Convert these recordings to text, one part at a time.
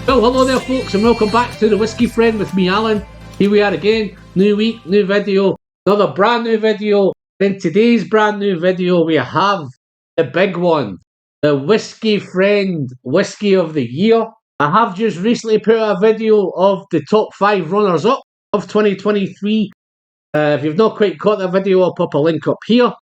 Well, hello there folks, and welcome back to the Whiskey Friend with me, Alan. Here we are again, new week, new video, another brand new video. In today's brand new video we have the big one, the Whiskey Friend Whiskey of the Year. I have just recently put out a video of the top 5 runners-up of 2023. If you've not quite caught that video, I'll pop a link up here.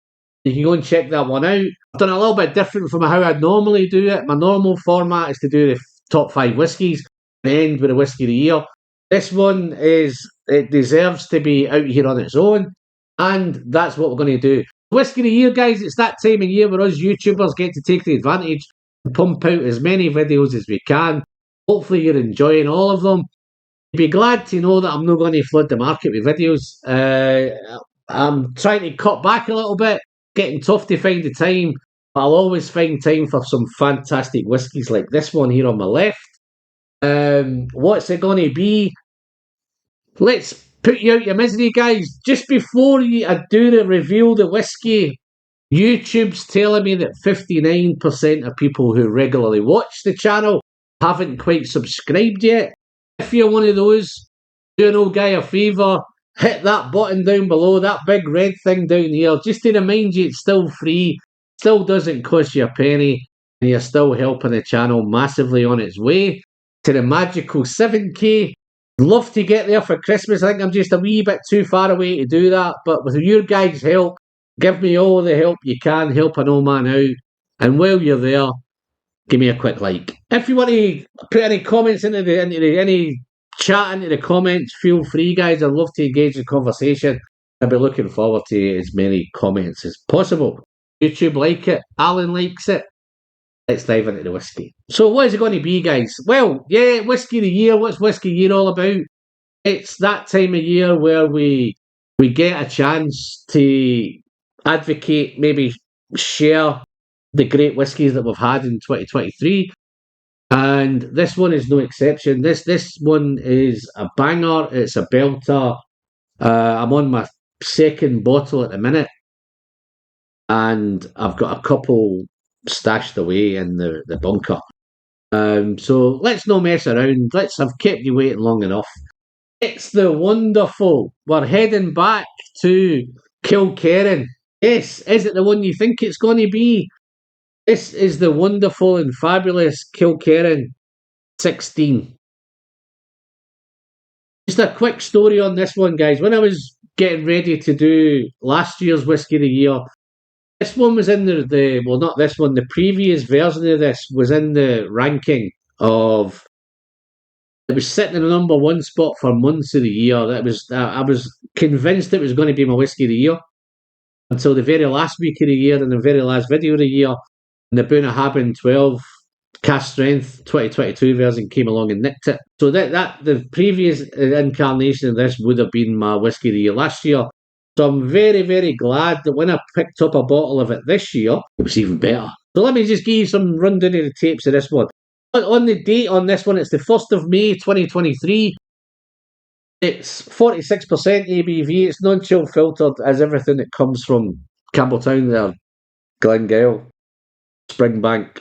You can go and check that one out. I've done a little bit different from how I'd normally do it. My normal format is to do the top 5 whiskies and end with a whiskey of the year. This one it deserves to be out here on its own, and that's what we're going to do. Whiskey of the year, guys, it's that time of year where us YouTubers get to take the advantage and pump out as many videos as we can. Hopefully you're enjoying all of them. You'd be glad to know that I'm not going to flood the market with videos. I'm trying to cut back a little bit, getting tough to find the time. I'll always find time for some fantastic whiskies like this one here on my left. What's it going to be? Let's put you out your misery, guys. Just before I do the reveal the whiskey, YouTube's telling me that 59% of people who regularly watch the channel haven't quite subscribed yet. If you're one of those, do an old guy a favour, hit that button down below, that big red thing down here, just to remind you it's still free. Still doesn't cost you a penny, and you're still helping the channel massively on its way to the magical 7k. Love to get there for Christmas. I think I'm just a wee bit too far away to do that, but with your guys' help, give me all the help you can, help an old man out, and while you're there, give me a quick like. If you want to put any comments into any chat into the comments, feel free, guys. I'd love to engage in conversation. I'll be looking forward to as many comments as possible. YouTube like it, Alan likes it. Let's dive into the whiskey. So what is it going to be, guys? Well, yeah, Whiskey of the Year. What's Whiskey of the Year all about? It's that time of year where we get a chance to advocate, maybe share the great whiskies that we've had in 2023. And this one is no exception. This one is a banger. It's a belter. I'm on my second bottle at the minute, and I've got a couple stashed away in the bunker. So let's not mess around. I've kept you waiting long enough. It's the wonderful. We're heading back to Kilkerran. Yes, is it the one you think it's going to be? This is the wonderful and fabulous Kilkerran 16. Just a quick story on this one, guys. When I was getting ready to do last year's Whiskey of the Year, this one was in well, not this one, the previous version of this was in the ranking of, it was sitting in the number 1 spot for months of the year. I was convinced it was going to be my Whiskey of the Year until the very last week of the year and the very last video of the year. And the Bunnahabhain 12 Cask Strength 2022 version came along and nicked it. So that the previous incarnation of this would have been my Whiskey of the Year last year. So I'm very, very glad that when I picked up a bottle of it this year, it was even better. So let me just give you some rundown of the tapes of this one. On the date on this one, it's the 1st of May 2023. It's 46% ABV. It's non-chill filtered as everything that comes from Campbelltown there, Glengale, Springbank,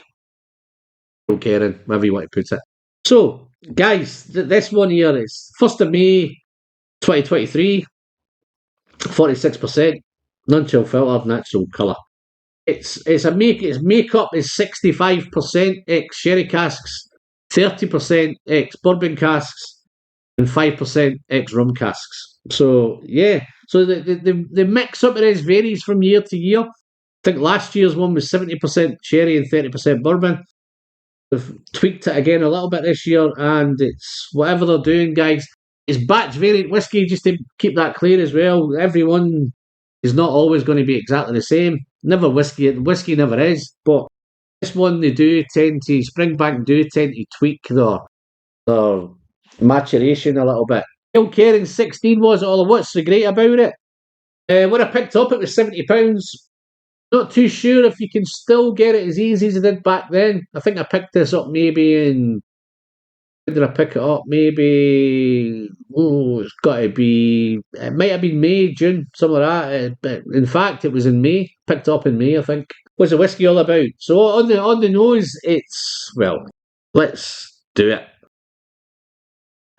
Kilkerran, whatever you want to put it. So, guys, this one here is 1st of May 2023. 46%, non-chill filtered, natural colour. Its makeup is 65% ex sherry casks, 30% ex bourbon casks, and 5% ex rum casks. So yeah, so the mix up it is varies from year to year. I think last year's one was 70% sherry and 30% bourbon. They've tweaked it again a little bit this year, and it's whatever they're doing, guys. It's batch variant whiskey, just to keep that clear as well. Everyone is not always going to be exactly the same. Never whiskey never is. But this one, Springbank do tend to tweak their maturation a little bit. Kilkerran 16 was all. What's so great about it? When I picked up, it was £70. Not too sure if you can still get it as easy as I did back then. I think I picked this up maybe in... When did I pick it up? Maybe, it's got to be, it might have been May, June, something like that. But in fact, it was in May. Picked up in May, I think. What's the whiskey all about? So on the nose, it's, well, let's do it.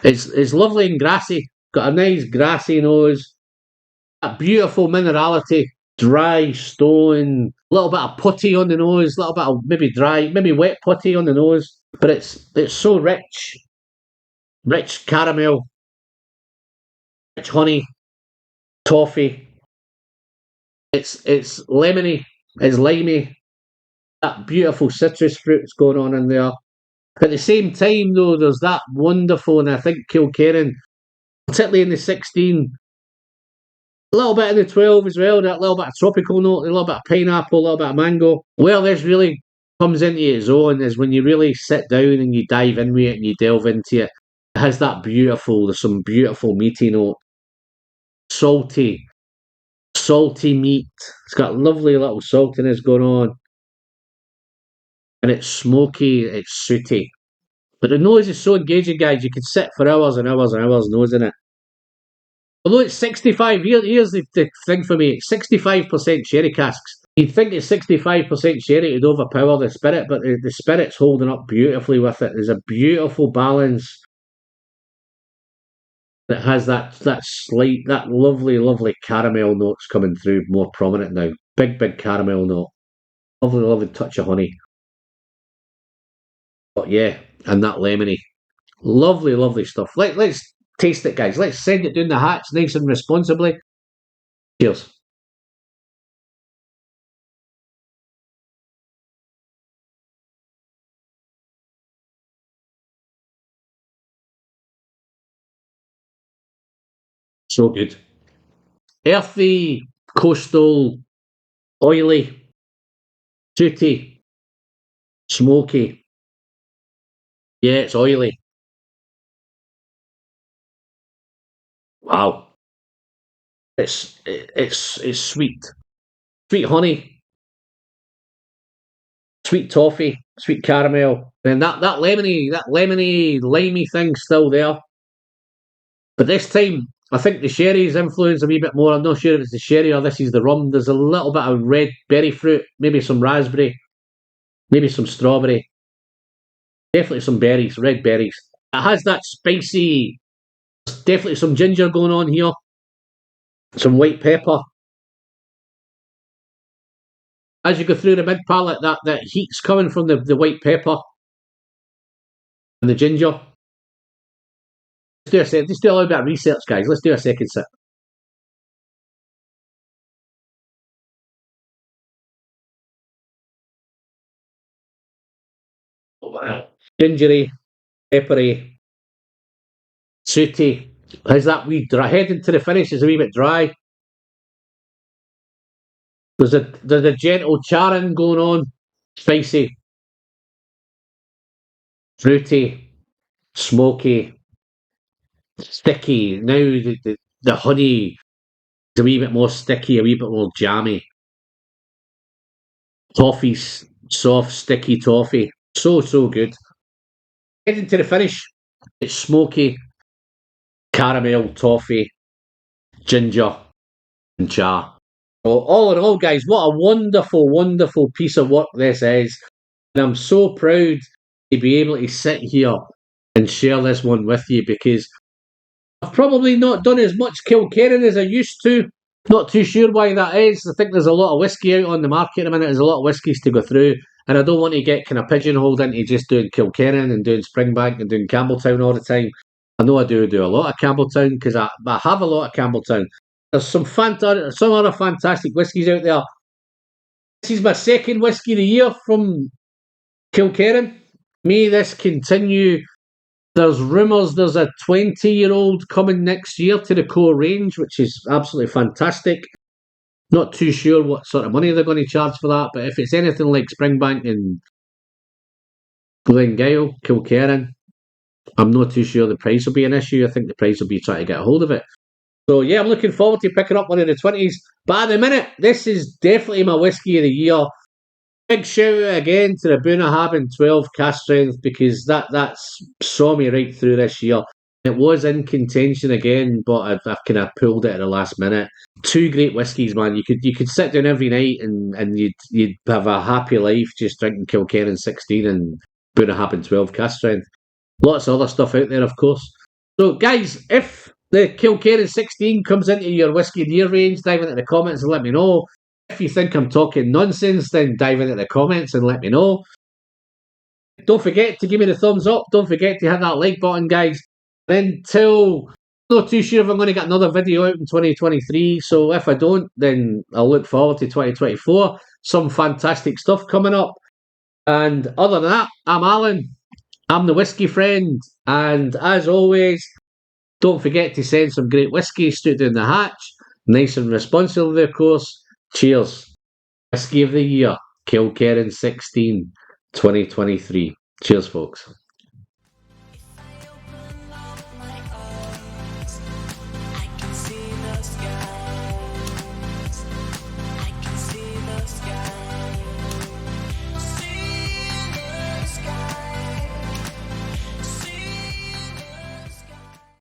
It's lovely and grassy. Got a nice grassy nose. A beautiful minerality. Dry stone. A little bit of putty on the nose. A little bit of maybe dry, maybe wet putty on the nose. But it's so rich. Rich caramel. Rich honey. Toffee. It's lemony. It's limey. That beautiful citrus fruit's going on in there. At the same time, though, there's that wonderful, and I think Kilkerran, particularly in the 16, a little bit in the 12 as well, that little bit of tropical note, a little bit of pineapple, a little bit of mango. Where this really comes into its own is when you really sit down and you dive in with it and you delve into it. It has that beautiful, there's some beautiful meaty note. Salty, salty meat. It's got lovely little saltiness going on. And it's smoky, it's sooty. But the nose is so engaging, guys. You could sit for hours and hours and hours nosing it. Although it's 65, here's the thing for me. It's 65% sherry casks. You'd think it's 65% sherry to overpower the spirit, but the spirit's holding up beautifully with it. There's a beautiful balance that has that slight, that lovely, lovely caramel notes coming through, more prominent now. Big, big caramel note. Lovely, lovely touch of honey. But yeah, and that lemony. Lovely, lovely stuff. Let's taste it, guys. Let's send it down the hatch nice and responsibly. Cheers. So good. Earthy, coastal, oily, fruity, smoky. Yeah, it's oily. Wow. It's sweet. Sweet honey, sweet toffee, sweet caramel. And that lemony, limey thing's still there. But this time, I think the sherry's influenced a wee bit more. I'm not sure if it's the sherry or this is the rum. There's a little bit of red berry fruit, maybe some raspberry, maybe some strawberry. Definitely some berries, red berries. It has that spicy, definitely some ginger going on here, some white pepper. As you go through the mid palate, that heat's coming from the white pepper and the ginger. Just do a little bit of research, guys. Let's do a second sip. Oh, wow. Gingery, peppery, sooty. Has that wee dry heading to the finish is a wee bit dry. There's a gentle charring going on, spicy, fruity, smoky, sticky. Now the honey is a wee bit more sticky, a wee bit more jammy. Toffee's soft, sticky toffee. So good. Heading to the finish. It's smoky, caramel, toffee, ginger, and char. So all in all, guys, what a wonderful, wonderful piece of work this is. And I'm so proud to be able to sit here and share this one with you because I've probably not done as much Kilkerran as I used to. Not too sure why that is. I think there's a lot of whiskey out on the market at the minute. There's a lot of whiskies to go through. And I don't want to get kind of pigeonholed into just doing Kilkerran and doing Springbank and doing Campbelltown all the time. I know I do a lot of Campbelltown because I have a lot of Campbelltown. There's some other fantastic whiskies out there. This is my second whiskey of the year from Kilkerran. May this continue. There's rumours there's a 20-year-old coming next year to the core range, which is absolutely fantastic. Not too sure what sort of money they're going to charge for that, but if it's anything like Springbank and Glengyle, Kilkerran, I'm not too sure the price will be an issue. I think the price will be trying to get a hold of it. So yeah, I'm looking forward to picking up one of the 20s. But at the minute, this is definitely my whiskey of the year. Big shout out again to the Bunnahabhain 12 cast strength because that saw me right through this year. It was in contention again, but I've kind of pulled it at the last minute. Two great whiskies, man. You could sit down every night and you'd have a happy life just drinking Kilkerran 16 and Bunnahabhain 12 cast strength. Lots of other stuff out there, of course. So, guys, if the Kilkerran 16 comes into your Whisky Deer range, dive into the comments and let me know. If you think I'm talking nonsense, then dive into the comments and let me know. Don't forget to give me the thumbs up. Don't forget to hit that like button, guys. Until I'm not too sure if I'm going to get another video out in 2023. So if I don't, then I'll look forward to 2024. Some fantastic stuff coming up. And other than that, I'm Alan. I'm the Whisky Friend. And as always, don't forget to send some great whiskey straight down the hatch. Nice and responsibly, of course. Cheers. Whisky of the Year, Kilkerran 16, 2023. Cheers, folks.